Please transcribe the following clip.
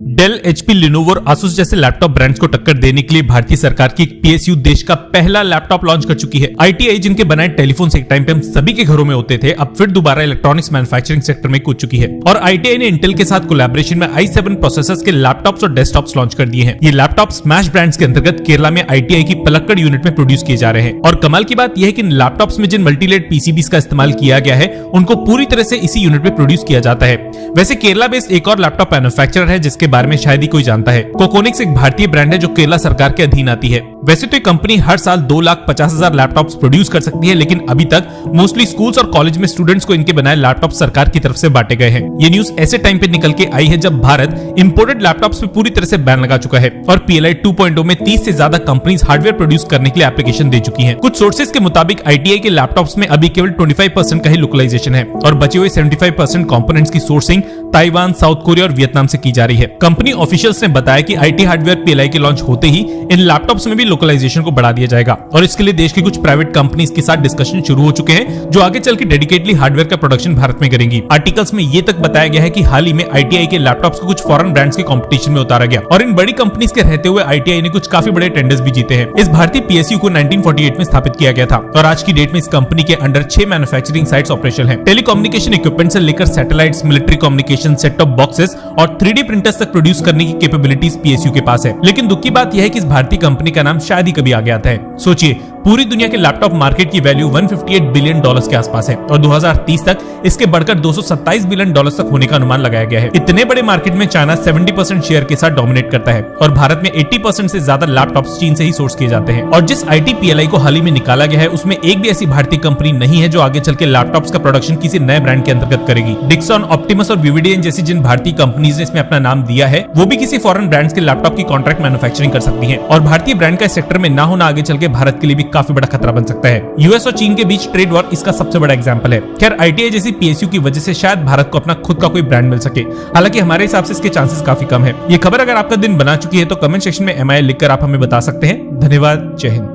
Del, HP, Lenovo और Asus जैसे laptop brands को टक्कर देने के लिए भारतीय सरकार की पीएसयू देश का पहला लैपटॉप लॉन्च कर चुकी है। आईटीआई जिनके बनाए टेलीफोन से एक टाइम पे हम सभी के घरों में होते थे, अब फिर दोबारा इलेक्ट्रॉनिक्स मैन्युफैक्चरिंग सेक्टर में कूद चुकी है और आईटीआई ने इंटेल के साथ कोलैबोरेशन में i7 प्रोसेसर्स के लैपटॉप्स और डेस्कटॉप्स लॉन्च कर दिए हैं। ये लैपटॉप स्मैश ब्रांड्स के अंतर्गत केरला में आईटीआई की पलक्कड़ यूनिट में प्रोड्यूस किए जा रहे हैं। और कमाल की बात यह है कि इन लैपटॉप्स में जिन मल्टीलेड पीसीबीज का इस्तेमाल किया गया है उनको पूरी तरह से इसी यूनिट में प्रोड्यूस किया जाता है। वैसे केरला बेस्ड एक और लैपटॉप मैन्युफैक्चरर है जिसके बारे में शायद ही कोई जानता है। कोकोनिक्स एक भारतीय ब्रांड है जो केरला सरकार के अधीन आती है। वैसे तो ये कंपनी हर साल 2,50,000 लैपटॉप्स प्रोड्यूस कर सकती है, लेकिन अभी तक मोस्टली स्कूल्स और कॉलेज में स्टूडेंट्स को इनके बनाए लैपटॉप सरकार की तरफ से बांटे गए हैं। ये न्यूज ऐसे टाइम पे निकल के आई है जब भारत इंपोर्टेड लैपटॉप्स पे पूरी तरह से बैन लगा चुका है और पीएलआई 2.0 में 30 से ज्यादा कंपनीज हार्डवेयर प्रोड्यूस करने के लिए एप्लीकेशन दे चुकी हैं। कुछ सोर्सेज के मुताबिक आईटीआई के लैपटॉप्स में अभी केवल 25% का ही लोकलाइजेशन है और बचे हुए 75% कंपोनेंट्स की सोर्सिंग ताइवान, साउथ कोरिया और वियतनाम से की जा रही है। कंपनी ऑफिशियल्स ने बताया कि आईटी हार्डवेयर पीएलआई के लॉन्च होते ही इन लैपटॉप्स में भी लोकलाइजेशन को बढ़ा दिया जाएगा और इसके लिए देश की कुछ प्राइवेट कंपनीज के साथ डिस्कशन शुरू हो चुके हैं जो आगे चल के डेडिकेटली हार्डवेयर का प्रोडक्शन भारत में करेंगी। आर्टिकल्स में ये तक बताया गया है कि हाल ही में आईटीआई के लैपटॉप्स को कुछ फॉरेन ब्रांड्स के कंपटीशन में उतारा गया और इन बड़ी कंपनीज के रहते हुए आईटीआई ने कुछ काफी बड़े टेंडर्स भी जीते हैं। इस भारतीय पीएसयू को 1948 में स्थापित किया गया था और आज की डेट में इस कंपनी के अंडर 6 मैन्युफैक्चरिंग साइट्स ऑपरेशनल हैं। टेलीकम्युनिकेशन इक्विपमेंट से लेकर satellites, military communication, set top boxes और 3D प्रिंटर्स तक प्रोड्यूस करने की कैपेबिलिटीज पीएसयू के पास है। लेकिन दुख की बात यह है कि इस भारतीय कंपनी का नाम शायद ही कभी आगे आता है। सोचिए, पूरी दुनिया के लैपटॉप मार्केट की वैल्यू $158 बिलियन के आसपास है और 2030 तक इसके बढ़कर $227 बिलियन तक होने का अनुमान लगाया गया है। इतने बड़े मार्केट में चाइना 70% शेयर के साथ डोमिनेट करता है और भारत में 80% से ज्यादा लैपटॉप्स चीन से ही सोर्स किए जाते हैं। और जिस आईटी पीएलआई को हाल ही में निकाला गया है उसमें एक भी ऐसी भारतीय कंपनी नहीं है जो आगे चल के लैपटॉप्स का प्रोडक्शन किसी नए ब्रांड के अंतर्गत करेगी। डिक्सन, ऑप्टिमस और विविडियन जैसी जिन भारतीय कंपनीज ने इसमें अपना नाम दिया है वो भी किसी फॉरेन ब्रांड्स के लैपटॉप की कॉन्ट्रैक्ट मैन्युफैक्चरिंग कर सकती है और भारतीय ब्रांड का इस सेक्टर में ना होना आगे चल के भारत के लिए भी काफी बड़ा खतरा बन सकता है। यूएस और चीन के बीच ट्रेड वॉर इसका सबसे बड़ा एग्जांपल है। खैर, आईटीआई जैसी पीएसयू की वजह से शायद भारत को अपना खुद का कोई ब्रांड मिल सके, हालांकि हमारे हिसाब से इसके चांसेस काफी कम है। ये खबर अगर आपका दिन बना चुकी है तो कमेंट सेक्शन में MIL लिखकर आप हमें बता सकते हैं। धन्यवाद। जय हिंद।